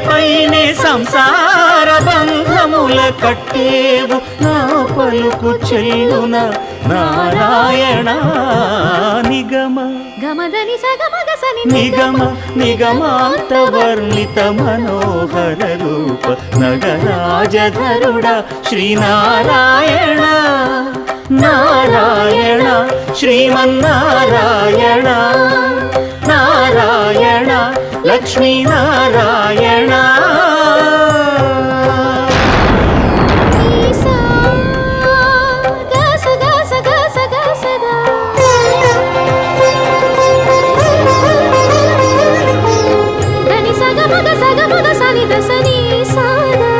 పైనే సంసార బంధముల కట్టేవు నా పలుకు చెల్లున నారాయణ నిగమ గమదని సగమగసని నిగమ నిగమాంత వర్ణిత మనోహర రూప నగరాజధరుడ శ్రీనారాయణ నారాయణ శ్రీమన్నారాయణ నారాయణ లక్ష్మీనారాయణ సగమగ సని దసని సాదా